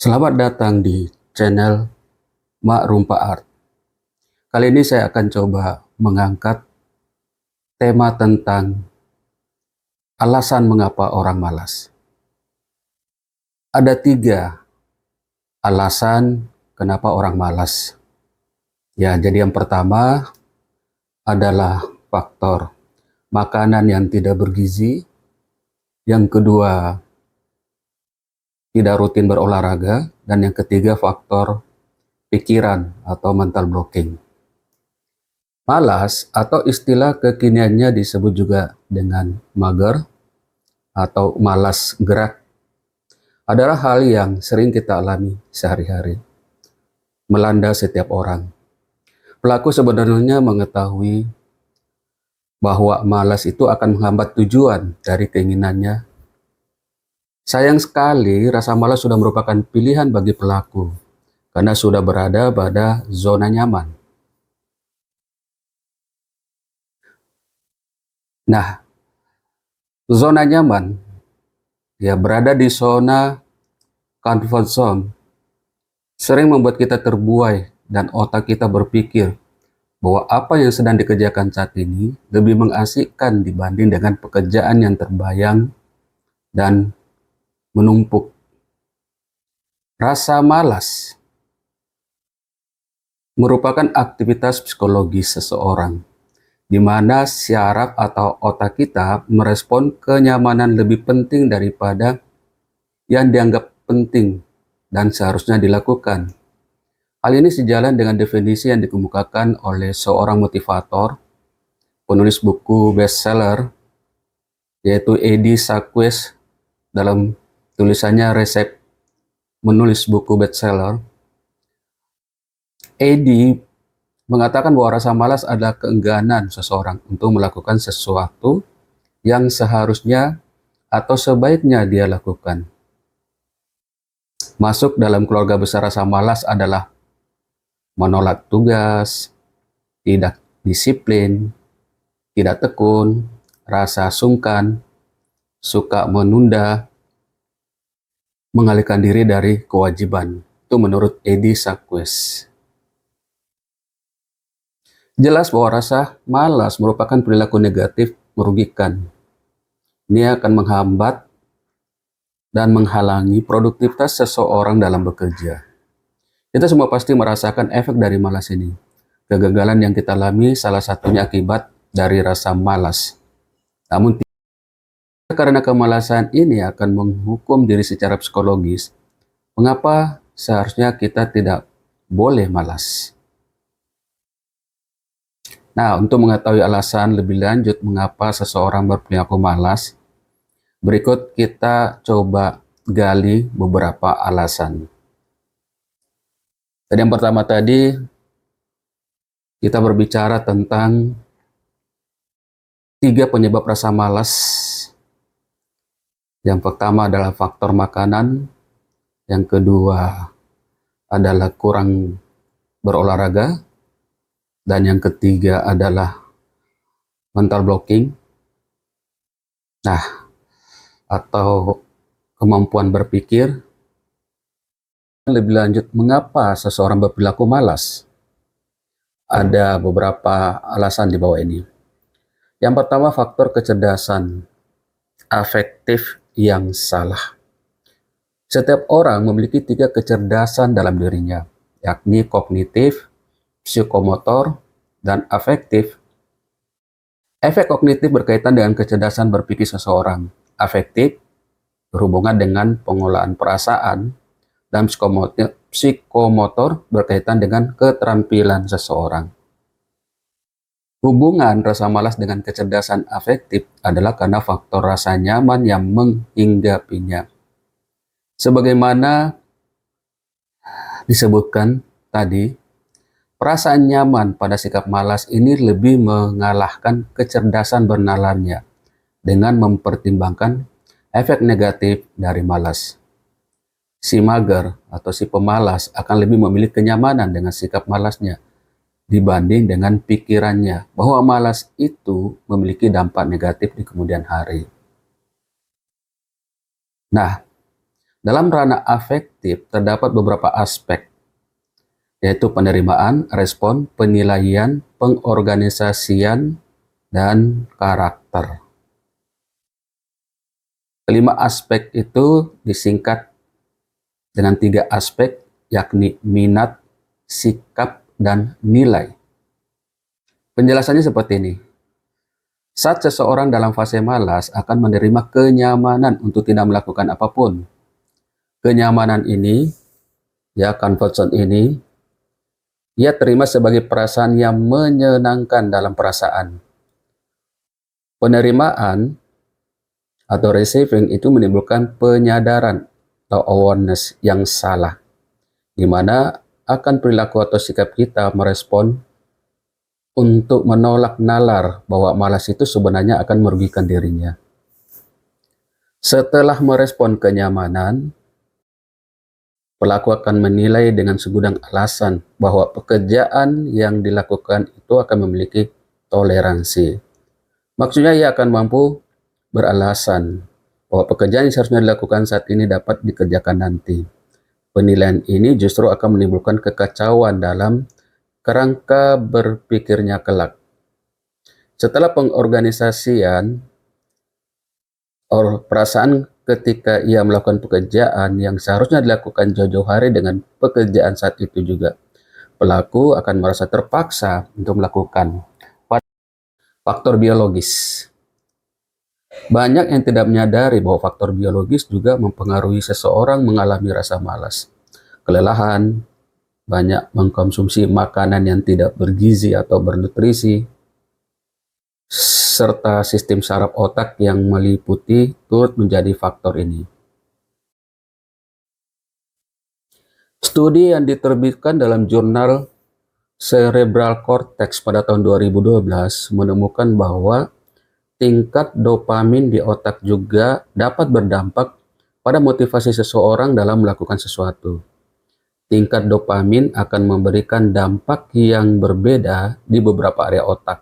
Selamat datang di channel Mak Rumpa Art. Kali ini saya akan coba mengangkat tema tentang alasan mengapa orang malas. Ada 3 alasan kenapa orang malas. Ya, jadi yang pertama adalah faktor makanan yang tidak bergizi. Yang kedua, tidak rutin berolahraga. Dan yang ketiga, faktor pikiran atau mental blocking. Malas atau istilah kekiniannya disebut juga dengan mager atau malas gerak adalah hal yang sering kita alami sehari-hari, melanda setiap orang. Pelaku sebenarnya mengetahui bahwa malas itu akan menghambat tujuan dari keinginannya. Sayang sekali, rasa malas sudah merupakan pilihan bagi pelaku karena sudah berada pada zona nyaman. Nah, zona nyaman, ya berada di zona comfort zone, sering membuat kita terbuai dan otak kita berpikir bahwa apa yang sedang dikerjakan saat ini lebih mengasyikkan dibanding dengan pekerjaan yang terbayang dan menumpuk. Rasa malas merupakan aktivitas psikologis seseorang, di mana syaraf atau otak kita merespon kenyamanan lebih penting daripada yang dianggap penting dan seharusnya dilakukan. Hal ini sejalan dengan definisi yang dikemukakan oleh seorang motivator, penulis buku bestseller, yaitu Andy Saquez dalam tulisannya Resep Menulis Buku Bestseller. Andy mengatakan bahwa rasa malas adalah keengganan seseorang untuk melakukan sesuatu yang seharusnya atau sebaiknya dia lakukan. Masuk dalam keluarga besar rasa malas adalah menolak tugas, tidak disiplin, tidak tekun, rasa sungkan, suka menunda, mengalihkan diri dari kewajiban. Itu menurut Andy Saquez. Jelas bahwa rasa malas merupakan perilaku negatif merugikan. Ini akan menghambat dan menghalangi produktivitas seseorang dalam bekerja. Kita semua pasti merasakan efek dari malas ini. Kegagalan yang kita alami salah satunya akibat dari rasa malas. Namun karena kemalasan ini akan menghukum diri secara psikologis, mengapa seharusnya kita tidak boleh malas? Nah, untuk mengetahui alasan lebih lanjut mengapa seseorang berperilaku malas, berikut kita coba gali beberapa alasan. Dan yang pertama tadi, kita berbicara tentang 3 penyebab rasa malas. Yang pertama adalah faktor makanan, yang kedua adalah kurang berolahraga, dan yang ketiga adalah mental blocking. Nah, atau kemampuan berpikir. Lebih lanjut, mengapa seseorang berperilaku malas? Ada beberapa alasan di bawah ini. Yang pertama, faktor kecerdasan afektif yang salah. Setiap orang memiliki 3 kecerdasan dalam dirinya, yakni kognitif, psikomotor, dan afektif. Efek kognitif berkaitan dengan kecerdasan berpikir seseorang. Afektif berhubungan dengan pengolahan perasaan, dan psikomotor berkaitan dengan keterampilan seseorang. Hubungan rasa malas dengan kecerdasan afektif adalah karena faktor rasa nyaman yang menghinggapinya. Sebagaimana disebutkan tadi, perasaan nyaman pada sikap malas ini lebih mengalahkan kecerdasan bernalarnya dengan mempertimbangkan efek negatif dari malas. Si mager atau si pemalas akan lebih memilih kenyamanan dengan sikap malasnya dibanding dengan pikirannya bahwa malas itu memiliki dampak negatif di kemudian hari. Nah, Dalam ranah afektif terdapat beberapa aspek, yaitu penerimaan, respon, penilaian, pengorganisasian, dan karakter. Kelima aspek itu disingkat dengan 3 aspek, yakni minat, sikap, dan nilai. Penjelasannya seperti ini. Saat seseorang dalam fase malas akan menerima kenyamanan untuk tidak melakukan apapun. Kenyamanan ini, comfort zone ini, ia terima sebagai perasaan yang menyenangkan dalam perasaan. Penerimaan atau receiving itu menimbulkan penyadaran atau awareness yang salah, di mana akan perilaku atau sikap kita merespon untuk menolak nalar bahwa malas itu sebenarnya akan merugikan dirinya. Setelah merespon kenyamanan, pelaku akan menilai dengan segudang alasan bahwa pekerjaan yang dilakukan itu akan memiliki toleransi. Maksudnya ia akan mampu beralasan bahwa pekerjaan yang seharusnya dilakukan saat ini dapat dikerjakan nanti. Penilaian ini justru akan menimbulkan kekacauan dalam kerangka berpikirnya kelak. Setelah pengorganisasian, perasaan ketika ia melakukan pekerjaan yang seharusnya dilakukan jauh-jauh hari dengan pekerjaan saat itu juga, pelaku akan merasa terpaksa untuk melakukan. Faktor biologis. Banyak yang tidak menyadari bahwa faktor biologis juga mempengaruhi seseorang mengalami rasa malas, kelelahan, banyak mengkonsumsi makanan yang tidak bergizi atau bernutrisi, serta sistem saraf otak yang meliputi turut menjadi faktor ini. Studi yang diterbitkan dalam jurnal Cerebral Cortex pada tahun 2012 menemukan bahwa tingkat dopamin di otak juga dapat berdampak pada motivasi seseorang dalam melakukan sesuatu. Tingkat dopamin akan memberikan dampak yang berbeda di beberapa area otak.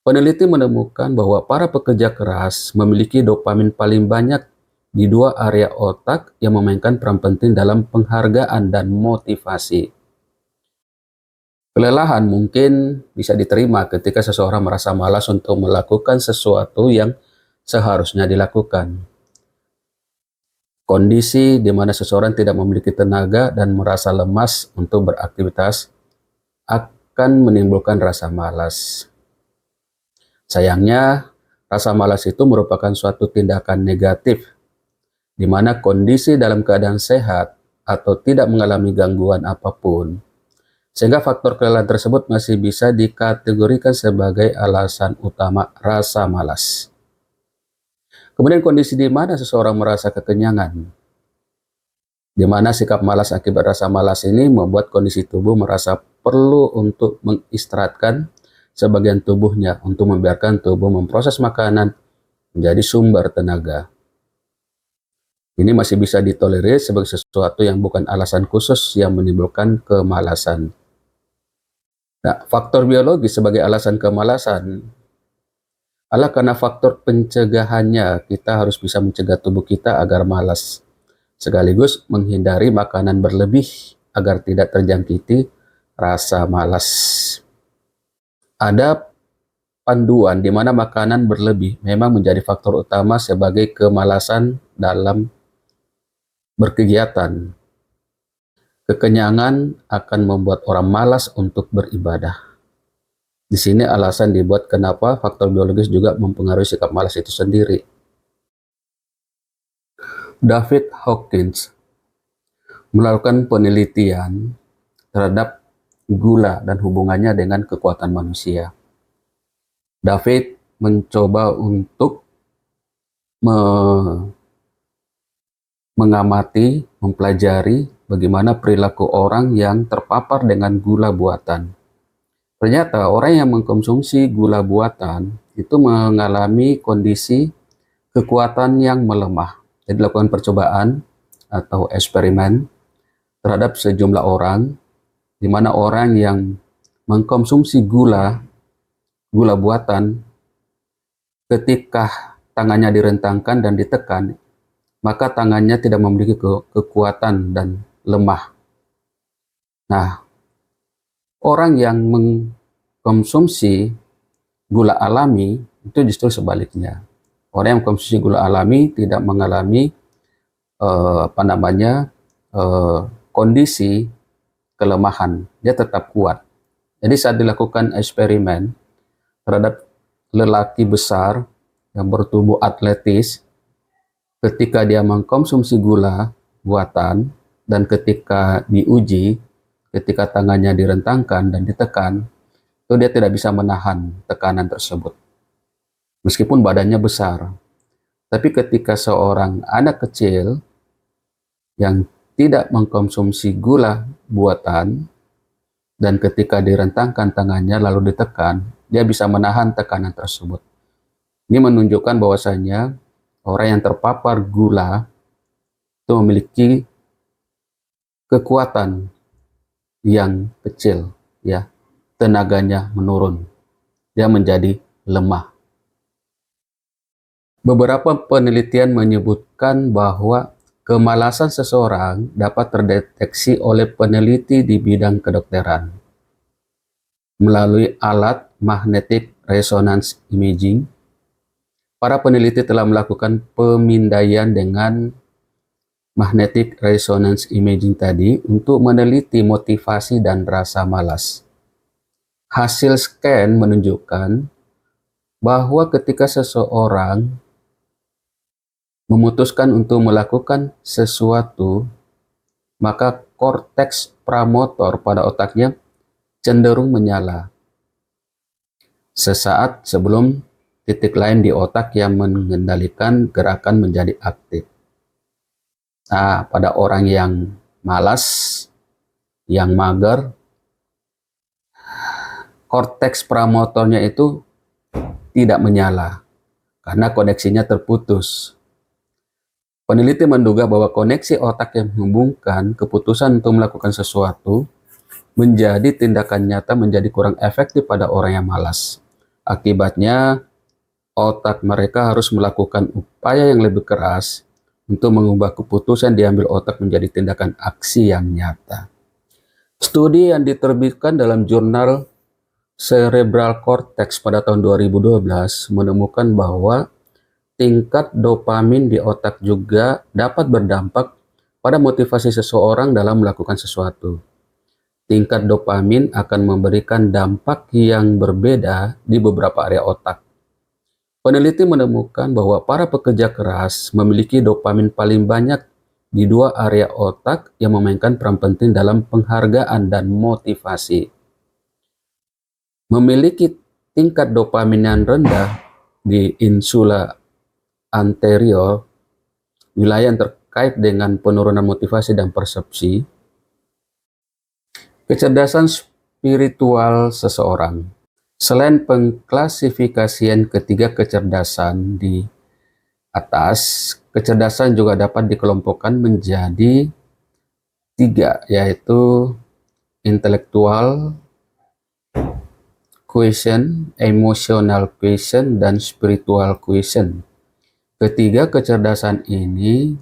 Peneliti menemukan bahwa para pekerja keras memiliki dopamin paling banyak di 2 area otak yang memainkan peran penting dalam penghargaan dan motivasi. Kelelahan mungkin bisa diterima ketika seseorang merasa malas untuk melakukan sesuatu yang seharusnya dilakukan. Kondisi di mana seseorang tidak memiliki tenaga dan merasa lemas untuk beraktivitas akan menimbulkan rasa malas. Sayangnya, rasa malas itu merupakan suatu tindakan negatif, di mana kondisi dalam keadaan sehat atau tidak mengalami gangguan apapun, sehingga faktor kelelahan tersebut masih bisa dikategorikan sebagai alasan utama rasa malas. Kemudian kondisi di mana seseorang merasa kekenyangan, di mana sikap malas akibat rasa malas ini membuat kondisi tubuh merasa perlu untuk mengistirahatkan sebagian tubuhnya untuk membiarkan tubuh memproses makanan menjadi sumber tenaga. Ini masih bisa ditolerir sebagai sesuatu yang bukan alasan khusus yang menimbulkan kemalasan. Nah, faktor biologis sebagai alasan kemalasan adalah karena faktor pencegahannya. Kita harus bisa mencegah tubuh kita agar malas, sekaligus menghindari makanan berlebih agar tidak terjangkiti rasa malas. Ada panduan di mana makanan berlebih memang menjadi faktor utama sebagai kemalasan dalam berkegiatan. Kekenyangan akan membuat orang malas untuk beribadah. Di sini alasan dibuat kenapa faktor biologis juga mempengaruhi sikap malas itu sendiri. David Hawkins melakukan penelitian terhadap gula dan hubungannya dengan kekuatan manusia. David mencoba untuk mengamati, mempelajari bagaimana perilaku orang yang terpapar dengan gula buatan. Ternyata orang yang mengkonsumsi gula buatan itu mengalami kondisi kekuatan yang melemah. Jadi dilakukan percobaan atau eksperimen terhadap sejumlah orang, di mana orang yang mengkonsumsi gula buatan, ketika tangannya direntangkan dan ditekan, maka tangannya tidak memiliki kekuatan dan lemah. Nah, orang yang mengkonsumsi gula alami itu justru sebaliknya. Orang yang mengkonsumsi gula alami tidak mengalami kondisi kelemahan, dia tetap kuat. Jadi saat dilakukan eksperimen terhadap lelaki besar yang bertubuh atletis, ketika dia mengkonsumsi gula buatan dan ketika diuji, ketika tangannya direntangkan dan ditekan, itu dia tidak bisa menahan tekanan tersebut. Meskipun badannya besar. Tapi ketika seorang anak kecil yang tidak mengkonsumsi gula buatan dan ketika direntangkan tangannya lalu ditekan, dia bisa menahan tekanan tersebut. Ini menunjukkan bahwasanya orang yang terpapar gula itu memiliki kekuatan yang kecil, ya, tenaganya menurun, dia menjadi lemah. Beberapa penelitian menyebutkan bahwa kemalasan seseorang dapat terdeteksi oleh peneliti di bidang kedokteran melalui alat magnetic resonance imaging. Para peneliti telah melakukan pemindaian dengan magnetic resonance imaging tadi untuk meneliti motivasi dan rasa malas. Hasil scan menunjukkan bahwa ketika seseorang memutuskan untuk melakukan sesuatu, maka korteks pramotor pada otaknya cenderung menyala sesaat sebelum titik lain di otak yang mengendalikan gerakan menjadi aktif. Nah, pada orang yang malas, yang mager, korteks pramotornya itu tidak menyala karena koneksinya terputus. Peneliti menduga bahwa koneksi otak yang menghubungkan keputusan untuk melakukan sesuatu menjadi tindakan nyata menjadi kurang efektif pada orang yang malas. Akibatnya, otak mereka harus melakukan upaya yang lebih keras untuk mengubah keputusan diambil otak menjadi tindakan aksi yang nyata. Studi yang diterbitkan dalam jurnal Cerebral Cortex pada tahun 2012 menemukan bahwa tingkat dopamin di otak juga dapat berdampak pada motivasi seseorang dalam melakukan sesuatu. Tingkat dopamin akan memberikan dampak yang berbeda di beberapa area otak. Peneliti menemukan bahwa para pekerja keras memiliki dopamin paling banyak di dua area otak yang memainkan peran penting dalam penghargaan dan motivasi. Memiliki tingkat dopamin yang rendah di insula anterior, wilayah yang terkait dengan penurunan motivasi dan persepsi, kecerdasan spiritual seseorang. Selain pengklasifikasian ketiga kecerdasan di atas, kecerdasan juga dapat dikelompokkan menjadi 3, yaitu intellectual quotient, emotional quotient, dan spiritual quotient. Ketiga kecerdasan ini,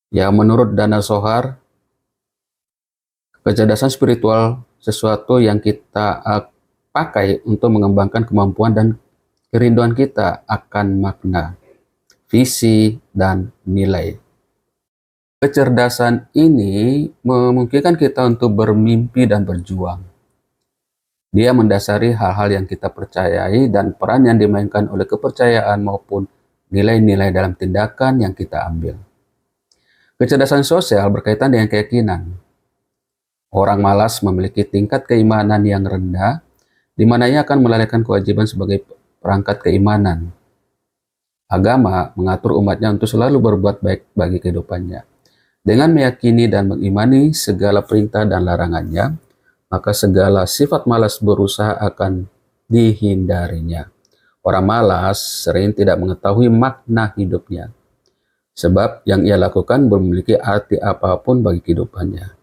ya menurut Dana Zohar, kecerdasan spiritual sesuatu yang kita pakai untuk mengembangkan kemampuan dan kerinduan kita akan makna, visi, dan nilai. Kecerdasan ini memungkinkan kita untuk bermimpi dan berjuang. Dia mendasari hal-hal yang kita percayai dan peran yang dimainkan oleh kepercayaan maupun nilai-nilai dalam tindakan yang kita ambil. Kecerdasan sosial berkaitan dengan keyakinan. Orang malas memiliki tingkat keimanan yang rendah, di mana ia akan melalaikan kewajiban sebagai perangkat keimanan. Agama mengatur umatnya untuk selalu berbuat baik bagi kehidupannya. Dengan meyakini dan mengimani segala perintah dan larangannya, maka segala sifat malas berusaha akan dihindarinya. Orang malas sering tidak mengetahui makna hidupnya, sebab yang ia lakukan belum memiliki arti apapun bagi kehidupannya.